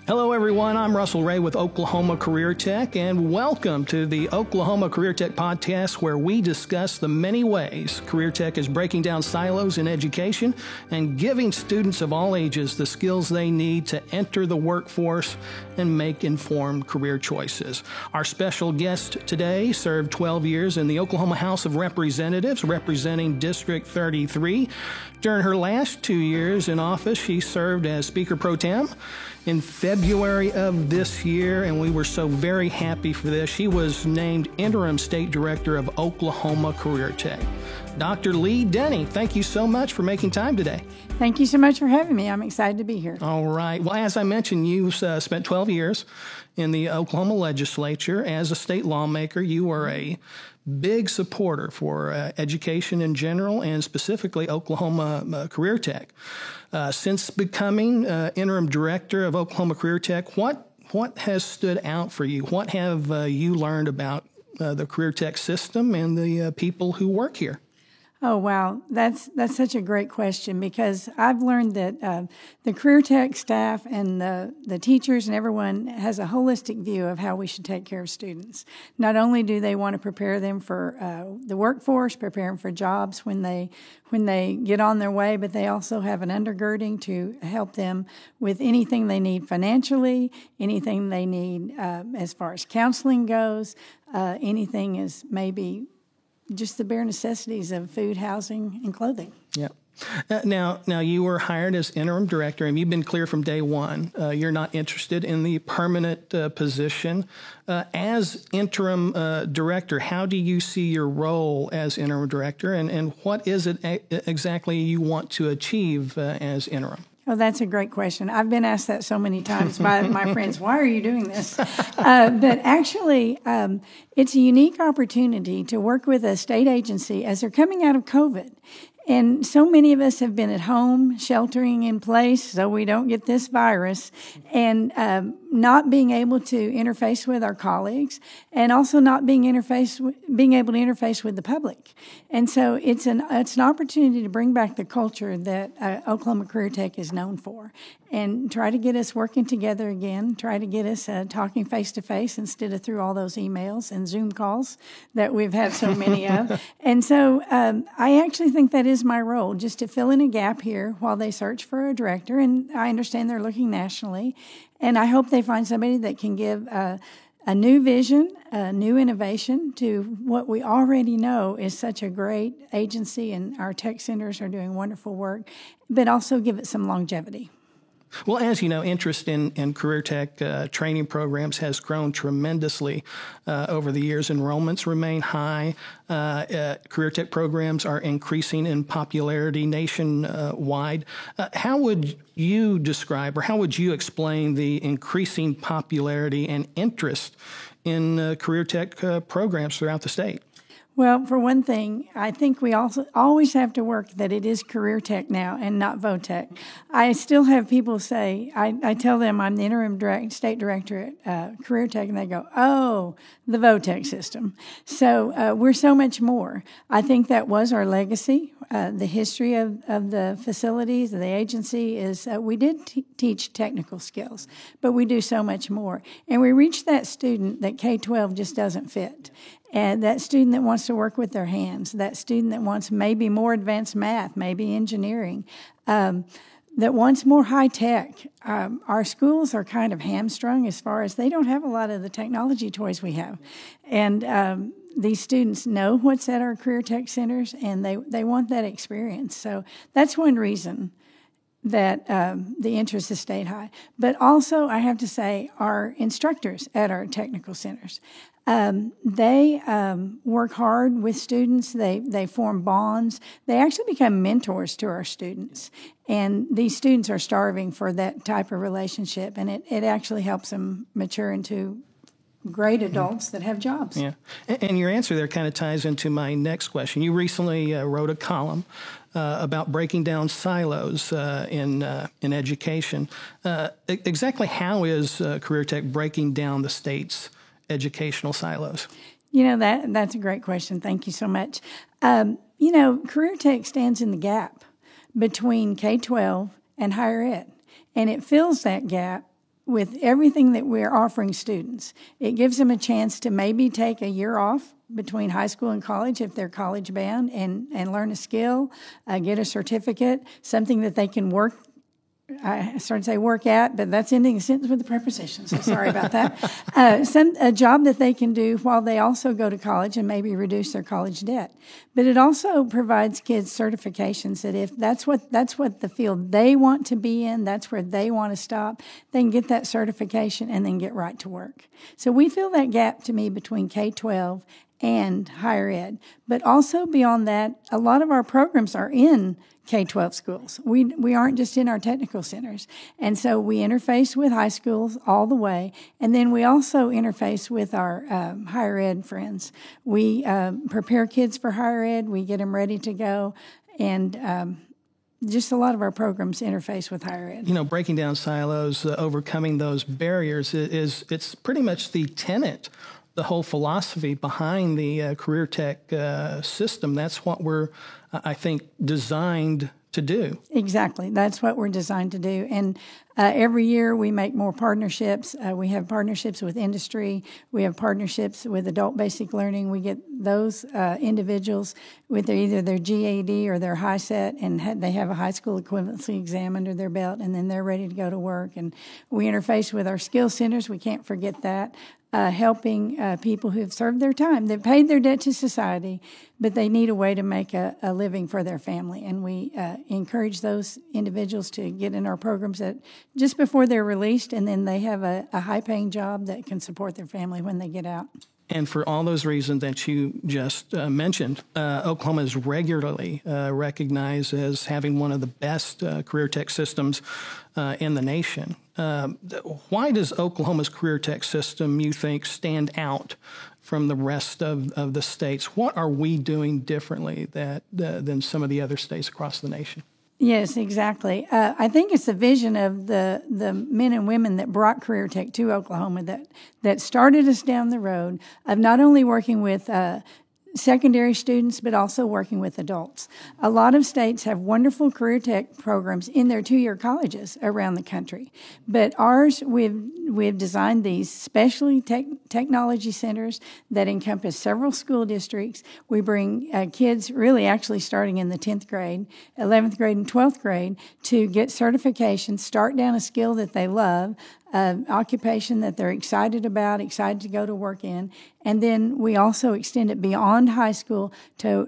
Hello, everyone. I'm Russell Ray with Oklahoma Career Tech, and welcome to the Oklahoma Career Tech podcast, where we discuss the many ways Career Tech is breaking down silos in education and giving students of all ages the skills they need to enter the workforce and make informed career choices. Our special guest today served 12 years in the Oklahoma House of Representatives, representing District 33. During her last 2 years in office, she served as Speaker Pro Tem. In February of this year, and we were so very happy for this, she was named Interim State Director of Oklahoma Career Tech. Dr. Lee Denny, thank you so much for making time today. Thank you so much for having me. I'm excited to be here. All right. Well, as I mentioned, you spent 12 years in the Oklahoma legislature. As a state lawmaker, you are a big supporter for education in general and specifically Oklahoma Career Tech. Since becoming interim director of Oklahoma Career Tech, what has stood out for you? What have you learned about the Career Tech system and the people who work here? Oh, wow. That's such a great question, because I've learned that the Career Tech staff and the teachers and everyone has a holistic view of how we should take care of students. Not only do they want to prepare them for the workforce, prepare them for jobs when they get on their way, but they also have an undergirding to help them with anything they need financially, anything they need as far as counseling goes, anything is maybe just the bare necessities of food, housing, and clothing. Yeah. Now you were hired as interim director, and you've been clear from day one. You're not interested in the permanent position. As interim director, how do you see your role as interim director, and what is it exactly you want to achieve as interim? Oh, that's a great question. I've been asked that so many times by my friends. Why are you doing this? But actually, it's a unique opportunity to work with a state agency as they're coming out of COVID. And so many of us have been at home, sheltering in place so we don't get this virus, and not being able to interface with our colleagues, and also not being able to interface with the public. And so it's an opportunity to bring back the culture that Oklahoma Career Tech is known for, and try to get us working together again, try to get us talking face-to-face instead of through all those emails and Zoom calls that we've had so many of. And so I actually think that is my role, just to fill in a gap here while they search for a director. And I understand they're looking nationally, and I hope they find somebody that can give a new vision, a new innovation to what we already know is such a great agency, and our tech centers are doing wonderful work, but also give it some longevity. Well, as you know, interest in Career Tech training programs has grown tremendously over the years. Enrollments remain high. Career Tech programs are increasing in popularity nationwide. How would you describe, or how would you explain the increasing popularity and interest in Career Tech programs throughout the state? Well, for one thing, I think we also always have to work that it is Career Tech now and not VOTech. I still have people say, I tell them I'm the interim state director at Career Tech, and they go, oh, the VOTech system. So we're so much more. I think that was our legacy. The history of the facilities, of the agency is we did teach technical skills, but we do so much more. And we reach that student that K-12 just doesn't fit. And that student that wants to work with their hands, that student that wants maybe more advanced math, maybe engineering, that wants more high tech. Our schools are kind of hamstrung as far as they don't have a lot of the technology toys we have. And these students know what's at our Career Tech centers, and they want that experience. So that's one reason that the interest has stayed high. But also, I have to say, our instructors at our technical centers, they work hard with students. They form bonds. They actually become mentors to our students. And these students are starving for that type of relationship, and it actually helps them mature into great adults that have jobs. Yeah, and your answer there kind of ties into my next question. You recently wrote a column about breaking down silos in education. Exactly how is Career Tech breaking down the state's educational silos? You know, that's a great question. Thank you so much. Career Tech stands in the gap between K-12 and higher ed, and it fills that gap with everything that we're offering students, it gives them a chance to maybe take a year off between high school and college if they're college bound and learn a skill, get a certificate, something that they can work. I started to say work at, but that's ending a sentence with a preposition, so sorry about that. A job that they can do while they also go to college and maybe reduce their college debt. But it also provides kids certifications that if that's what the field they want to be in, that's where they want to stop, they can get that certification and then get right to work. So we fill that gap to me between K-12 and higher ed. But also beyond that, a lot of our programs are in K-12 schools. We aren't just in our technical centers. And so we interface with high schools all the way. And then we also interface with our higher ed friends. We prepare kids for higher ed. We get them ready to go. And just a lot of our programs interface with higher ed. Breaking down silos, overcoming those barriers it's pretty much the tenet, the whole philosophy behind the career tech system. That's what we're, I think, designed to do. Exactly. That's what we're designed to do. And every year we make more partnerships. We have partnerships with industry. We have partnerships with adult basic learning. We get those individuals with either their GAD or their HiSET, and they have a high school equivalency exam under their belt, and then they're ready to go to work. And we interface with our skill centers. We can't forget that. Helping people who have served their time. They've paid their debt to society, but they need a way to make a living for their family. And we encourage those individuals to get in our programs just before they're released, and then they have a high-paying job that can support their family when they get out. And for all those reasons that you just mentioned, Oklahoma is regularly recognized as having one of the best career tech systems in the nation. Why does Oklahoma's career tech system, you think, stand out from the rest of the states? What are we doing differently than some of the other states across the nation? Yes, exactly. I think it's the vision of the men and women that brought career tech to Oklahoma that started us down the road of not only working with secondary students, but also working with adults. A lot of states have wonderful career tech programs in their 2-year colleges around the country. But ours, we've designed these specialty technology centers that encompass several school districts. We bring kids really actually starting in the 10th grade, 11th grade, and 12th grade to get certification, start down a skill that they love, occupation that they're excited about, excited to go to work in. And then we also extend it beyond high school to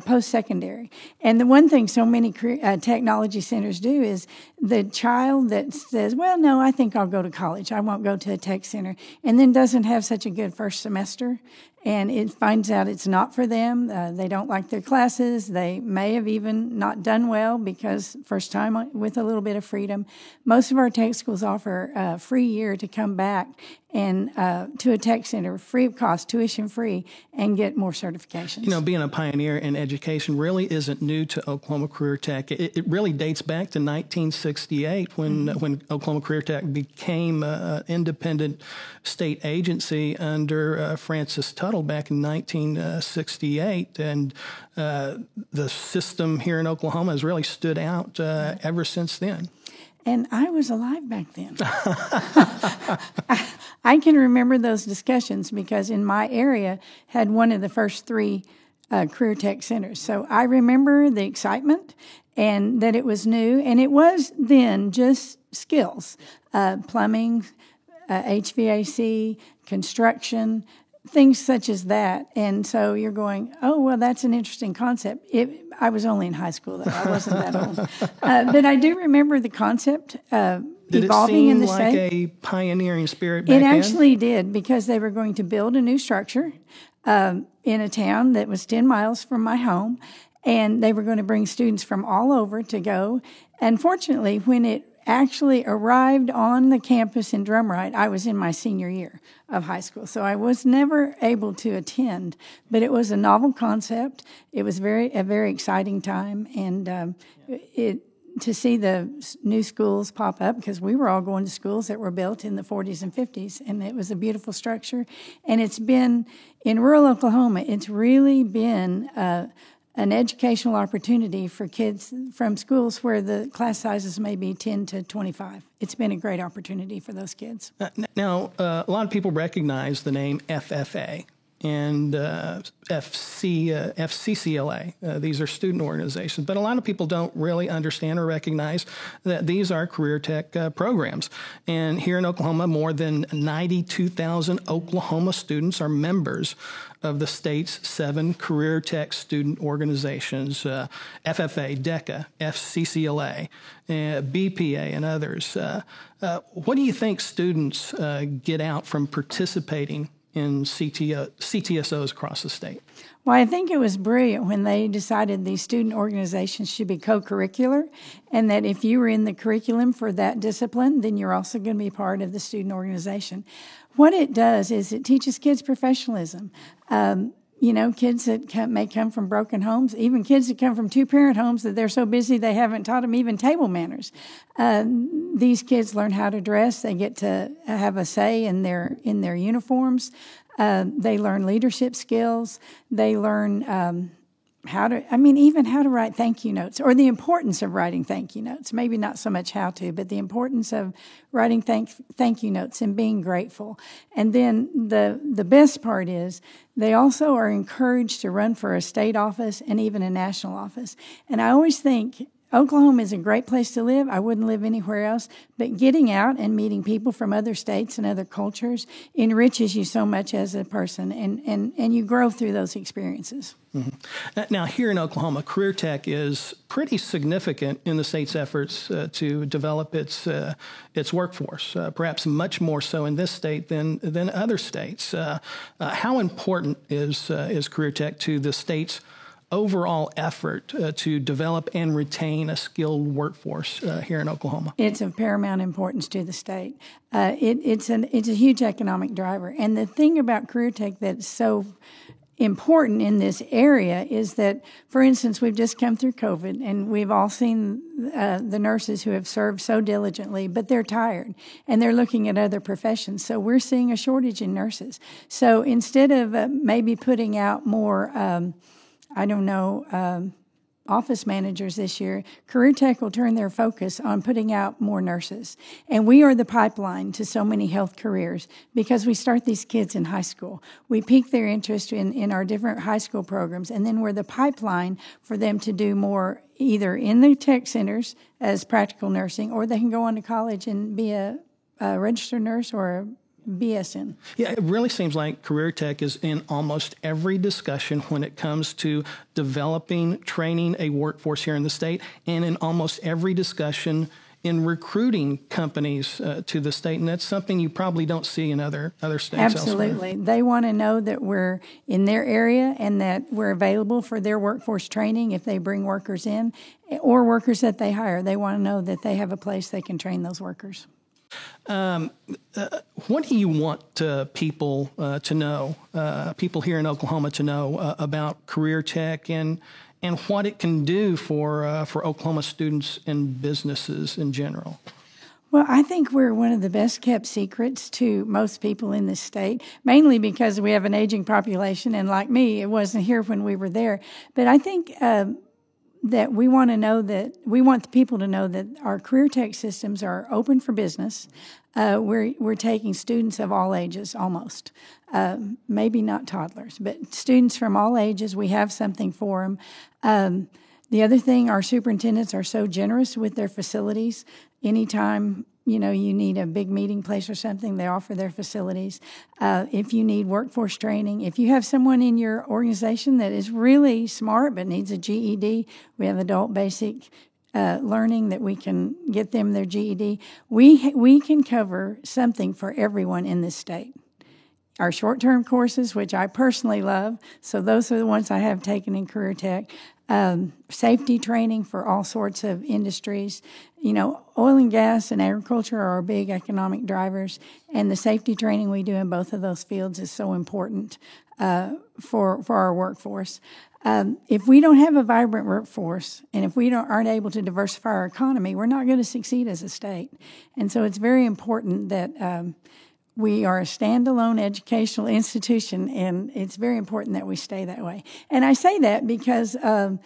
post-secondary. And the one thing so many technology centers do is the child that says, well, no, I think I'll go to college. I won't go to a tech center, and then doesn't have such a good first semester, and it finds out it's not for them. They don't like their classes. They may have even not done well because first time with a little bit of freedom. Most of our tech schools offer a free year to come back and to a tech center, free of cost, tuition free, and get more certifications. Being a pioneer in education really isn't new to Oklahoma Career Tech. It really dates back to 1968 when Oklahoma Career Tech became an independent state agency under Francis Tuttle back in 1968. And the system here in Oklahoma has really stood out ever since then. And I was alive back then. I can remember those discussions because in my area had one of the first 3 career tech centers. So I remember the excitement and that it was new. And it was then just skills, plumbing, HVAC, construction, things such as that. And so you're going, oh, well, that's an interesting concept. I was only in high school, though. I wasn't that old. But I do remember the concept evolving in the state. Did it seem like a pioneering spirit back then? It actually did, because they were going to build a new structure in a town that was 10 miles from my home, and they were going to bring students from all over to go. And fortunately, when it actually arrived on the campus in Drumright, I was in my senior year of high school, so I was never able to attend, but it was a novel concept. It was a very exciting time, and to see the new schools pop up, because we were all going to schools that were built in the 40s and 50s, and it was a beautiful structure. And it's been, in rural Oklahoma, it's really been an educational opportunity for kids from schools where the class sizes may be 10 to 25. It's been a great opportunity for those kids. Now, a lot of people recognize the name FFA and FCCLA. These are student organizations, but a lot of people don't really understand or recognize that these are career tech programs. And here in Oklahoma, more than 92,000 Oklahoma students are members of the state's 7 career tech student organizations, FFA, DECA, FCCLA, BPA, and others. What do you think students get out from participating in CTSOs across the state? Well, I think it was brilliant when they decided these student organizations should be co-curricular, and that if you were in the curriculum for that discipline, then you're also going to be part of the student organization. What it does is it teaches kids professionalism. Kids that may come from broken homes, even kids that come from 2-parent homes that they're so busy they haven't taught them even table manners. These kids learn how to dress. They get to have a say in their uniforms. They learn leadership skills. They learn how to write thank you notes, or the importance of writing thank you notes. Maybe not so much how to, but the importance of writing thank you notes and being grateful. And then the best part is they also are encouraged to run for a state office and even a national office. And I always think Oklahoma is a great place to live. I wouldn't live anywhere else. But getting out and meeting people from other states and other cultures enriches you so much as a person, and you grow through those experiences. Mm-hmm. Now, here in Oklahoma, career tech is pretty significant in the state's efforts to develop its workforce, perhaps much more so in this state than other states. How important is career tech to the state's overall effort to develop and retain a skilled workforce here in Oklahoma? It's of paramount importance to the state. It's a huge economic driver. And the thing about career tech that's so important in this area is that, for instance, we've just come through COVID, and we've all seen the nurses who have served so diligently, but they're tired, and they're looking at other professions. So we're seeing a shortage in nurses. So instead of maybe putting out more office managers this year, Career Tech will turn their focus on putting out more nurses. And we are the pipeline to so many health careers because we start these kids in high school. We pique their interest in our different high school programs, and then we're the pipeline for them to do more either in the tech centers as practical nursing, or they can go on to college and be a registered nurse or a BSN. Yeah, it really seems like career tech is in almost every discussion when it comes to developing, training a workforce here in the state, and in almost every discussion in recruiting companies to the state. And that's something you probably don't see in other states. Absolutely. Elsewhere. They want to know that we're in their area and that we're available for their workforce training if they bring workers in, or workers that they hire. They want to know that they have a place they can train those workers. What do you want people to know, people here in Oklahoma to know about career tech and what it can do for Oklahoma students and businesses in general? Well, I think we're one of the best kept secrets to most people in this state, mainly because we have an aging population, and like me, it wasn't here when we were there. But I think that we want the people to know that our career tech systems are open for business. We're taking students of all ages, almost. Maybe not toddlers, but students from all ages. We have something for them. The other thing, our superintendents are so generous with their facilities. Anytime you need a big meeting place or something, they offer their facilities. If you need workforce training, if you have someone in your organization that is really smart but needs a GED, we have adult basic learning that we can get them their GED. We can cover something for everyone in this state. Our short-term courses, which I personally love, so those are the ones I have taken in career tech. Safety training for all sorts of industries. Oil and gas and agriculture are our big economic drivers, and the safety training we do in both of those fields is so important for our workforce. If we don't have a vibrant workforce, and if we aren't able to diversify our economy, we're not going to succeed as a state. And so it's very important that we are a standalone educational institution, and it's very important that we stay that way. And I say that because of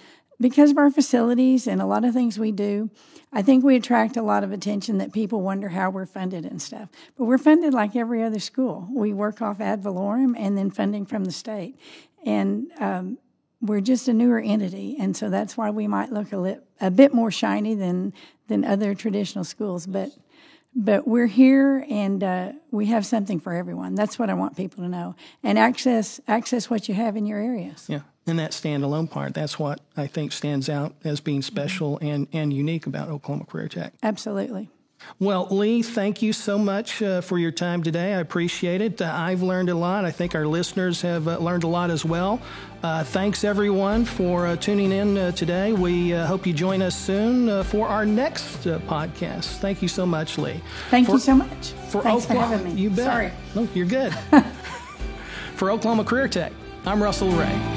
our facilities and a lot of things we do. I think we attract a lot of attention that people wonder how we're funded and stuff. But we're funded like every other school. We work off ad valorem and then funding from the state. And we're just a newer entity, and so that's why we might look a bit more shiny than other traditional schools. But we're here, and we have something for everyone. That's what I want people to know. And access what you have in your areas. Yeah. And that standalone part, that's what I think stands out as being special and unique about Oklahoma Career Tech. Absolutely. Well, Lee, thank you so much for your time today. I appreciate it. I've learned a lot. I think our listeners have learned a lot as well. Thanks, everyone, for tuning in today. We hope you join us soon for our next podcast. Thank you so much, Lee. Thank you so much. Thanks for having me. You bet. Sorry. No, you're good. For Oklahoma Career Tech, I'm Russell Ray.